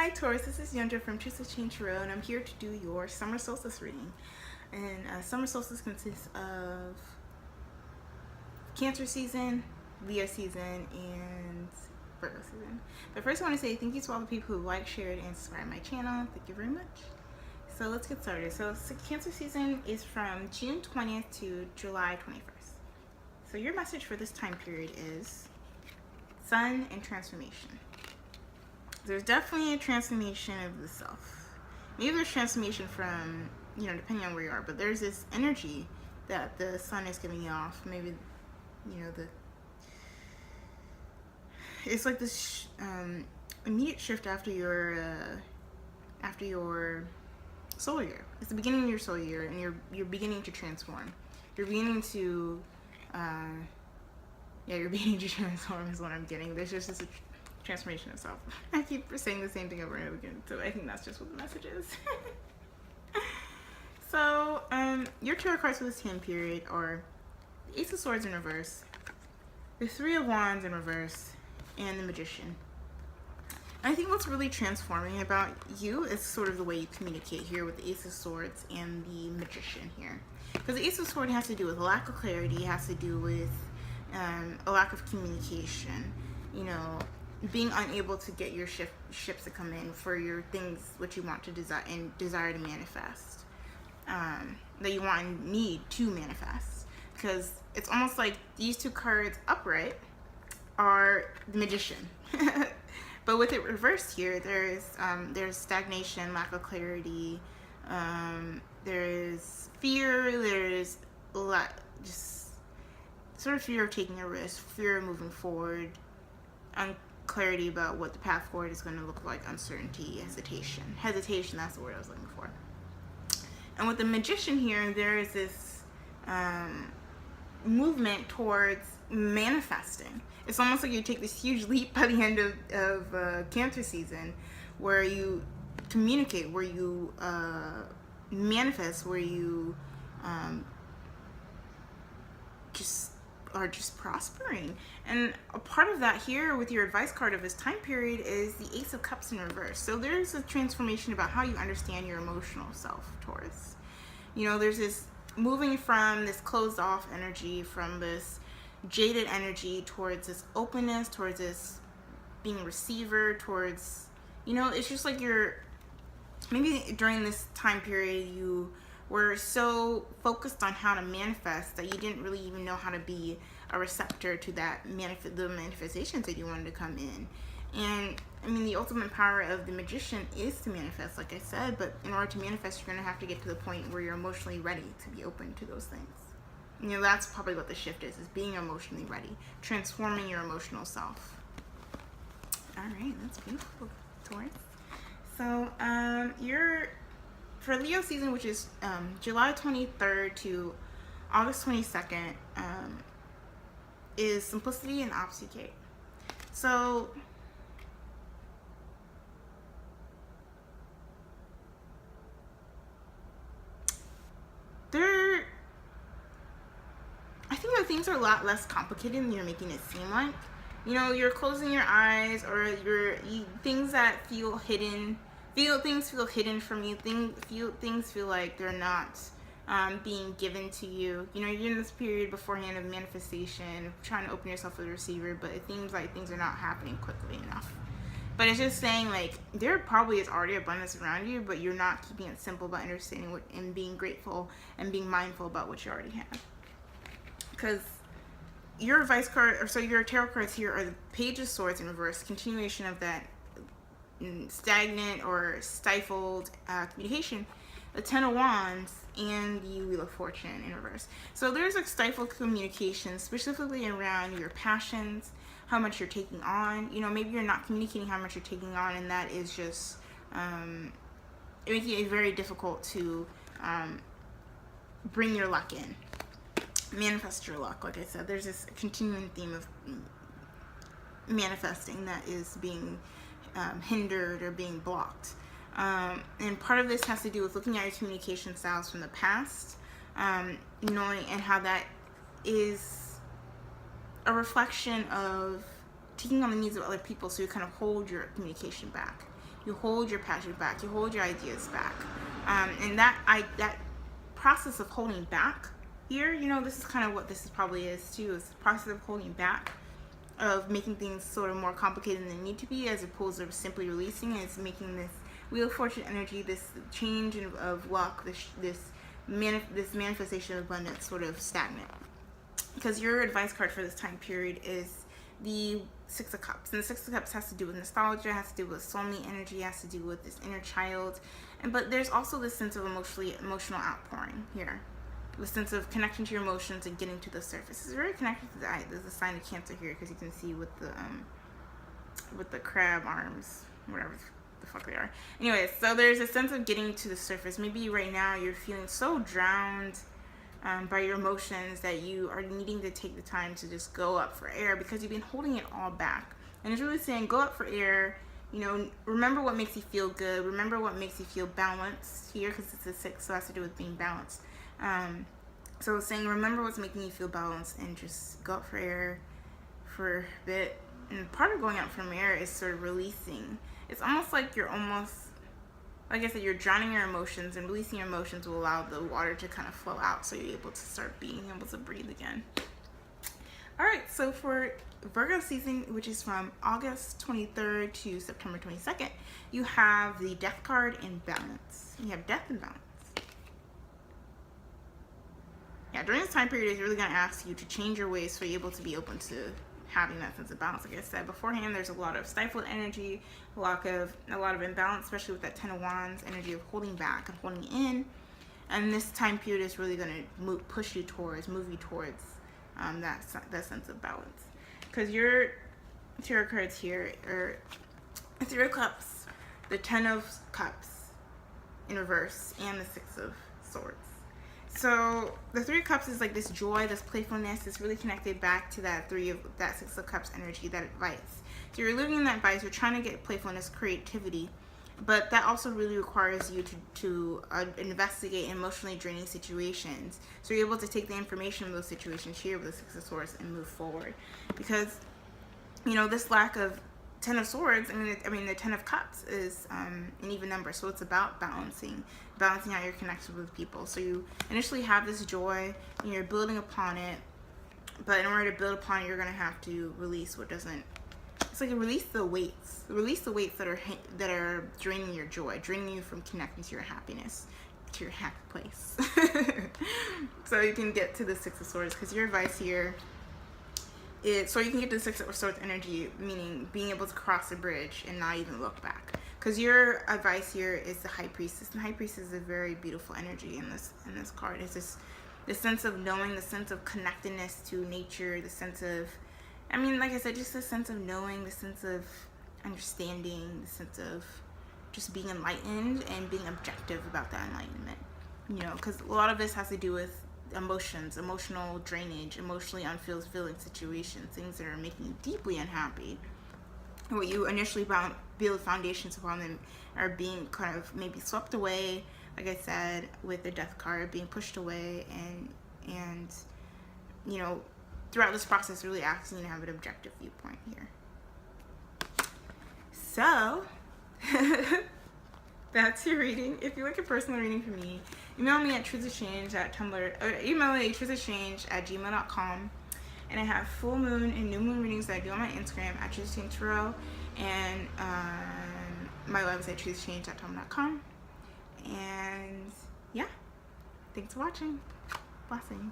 Hi Taurus, this is Yondra from Choose to Change Tarot, and I'm here to do your summer solstice reading. And summer solstice consists of Cancer season, Leo season, and Virgo season. But first I want to say thank you to all the people who like, shared, and subscribed my channel. Thank you very much. So let's get started. So Cancer season is from June 20th to July 21st. So your message for this time period is Sun and transformation. There's definitely a transformation of the self. Maybe there's transformation from, depending on where you are, but there's this energy that the sun is giving you off. Maybe, it's like this immediate shift after your solar year. It's the beginning of your solar year, and you're beginning to transform. You're beginning to, you're beginning to transform is what I'm getting. There's just this transformation of self. I keep saying the same thing over and over again, so I think that's just what the message is. So, your tarot cards for this time period are the Ace of Swords in reverse, the Three of Wands in reverse, and the Magician. And I think what's really transforming about you is sort of the way you communicate here with the Ace of Swords and the Magician here. Because the Ace of Swords has to do with a lack of clarity, has to do with a lack of communication, being unable to get your ships to come in for your things which you want to desire to manifest, that you want and need to manifest. Because it's almost like these two cards upright are the Magician. But with it reversed here, there's stagnation, lack of clarity, there's fear, there's a lot, just sort of fear of taking a risk, fear of moving forward, clarity about what the path forward is going to look like, uncertainty, hesitation, that's the word I was looking for. And with the Magician here, there is this movement towards manifesting. It's almost like you take this huge leap by the end of Cancer season, where you communicate, where you manifest, where you are just prospering. And a part of that here with your advice card of this time period is the Ace of Cups in reverse. So there's a transformation about how you understand your emotional self, Taurus. There's this moving from this closed off energy, from this jaded energy, towards this openness, towards this being a receiver, towards, it's just like maybe during this time period you were so focused on how to manifest that you didn't really even know how to be a receptor to the manifestations that you wanted to come in. And the ultimate power of the Magician is to manifest, like I said, but in order to manifest, you're going to have to get to the point where you're emotionally ready to be open to those things. That's probably what the shift is being emotionally ready, transforming your emotional self. All right, that's beautiful, Taurus. So, for Leo season, which is July 23rd to August 22nd, is simplicity and obfuscate. So I think that things are a lot less complicated than you're making it seem like. You're closing your eyes, or things that feel hidden. Things feel hidden from you. Things feel like they're not being given to you. You're in this period beforehand of manifestation, trying to open yourself as a receiver, but it seems like things are not happening quickly enough. But it's just saying, like, there probably is already abundance around you, but you're not keeping it simple by understanding and being grateful and being mindful about what you already have. Because your advice card, your tarot cards here are the Page of Swords in reverse, continuation of that stagnant or stifled communication, the Ten of Wands, and the Wheel of Fortune in reverse. So there's a stifled communication, specifically around your passions, how much you're taking on. Maybe you're not communicating how much you're taking on, and that is just making it very difficult to bring your luck in, manifest your luck. Like I said, there's this continuing theme of manifesting that is being hindered or being blocked. And part of this has to do with looking at your communication styles from the past, knowing and how that is a reflection of taking on the needs of other people, so you kind of hold your communication back. You hold your passion back. You hold your ideas back. And that process of holding back here, you know, this is kind of what this probably is too. It's the process of holding back, of making things sort of more complicated than they need to be, as opposed to simply releasing. It's making this Wheel of Fortune energy, this change of luck, this manifestation of abundance sort of stagnant. Because your advice card for this time period is the Six of Cups. And the Six of Cups has to do with nostalgia, has to do with soulmate energy, has to do with this inner child. But there's also this sense of emotional outpouring here. The sense of connecting to your emotions and getting to the surface. It's very connected to the eye. There's a sign of Cancer here, because you can see with the crab arms, whatever the fuck they are. Anyways, so there's a sense of getting to the surface. Maybe right now you're feeling so drowned by your emotions that you are needing to take the time to just go up for air, because you've been holding it all back. And it's really saying, go up for air. You know, remember what makes you feel good. Remember what makes you feel balanced here, because it's a 6, so it has to do with being balanced. So it's saying, remember what's making you feel balanced and just go up for air for a bit. And part of going up from air is sort of releasing. It's almost like you're like I said, you're drowning your emotions, and releasing your emotions will allow the water to kind of flow out, so you're able to start being able to breathe again. All right, so for Virgo season, which is from August 23rd to September 22nd, you have the Death card and Balance. You have Death and Balance. Yeah, during this time period, it's really going to ask you to change your ways so you're able to be open to having that sense of balance. Like I said beforehand, there's a lot of stifled energy, a lot of imbalance, especially with that 10 of Wands energy of holding back and holding in. And this time period is really going to move you towards that sense of balance. Because your tarot cards here are the 3 of Cups, the 10 of Cups in reverse, and the 6 of Swords. So the 3 of Cups is like this joy, this playfulness. It's really connected back to that 6 of Cups energy, that advice. So you're living in that advice. You're trying to get playfulness, creativity, but that also really requires you to investigate emotionally draining situations. So you're able to take the information from those situations here with the 6 of Swords and move forward. Because, you know, this lack of 10 of Swords, I mean the 10 of Cups is an even number, so it's about balancing out your connection with people. So you initially have this joy and you're building upon it, but in order to build upon it, you're going to have to release what doesn't. It's like release the weights that are draining your joy, draining you from connecting to your happiness, to your happy place. So you can get to the 6 of Swords, because your advice here is, so you can get to the 6 of Swords energy, meaning being able to cross the bridge and not even look back. Because your advice here is the High Priestess, and High Priestess is a very beautiful energy in this card. It's just the sense of knowing, the sense of connectedness to nature, the sense of, I mean, like I said, just the sense of knowing, the sense of understanding, the sense of just being enlightened and being objective about that enlightenment. You know, because a lot of this has to do with emotions, emotional drainage, emotionally unfulfilling situations, things that are making you deeply unhappy. And what you initially build foundations upon them are being kind of maybe swept away, like I said, with the Death card, being pushed away, and you know, throughout this process, really asking you to have an objective viewpoint here. So that's your reading. If you'd like a personal reading from me, email me at truthexchange@tumblr, or email me at truthexchange@gmail.com. And I have full moon and new moon readings that I do on my Instagram at truthexchange, and my website truthexchange.tumblr.com. And yeah, thanks for watching. Blessings.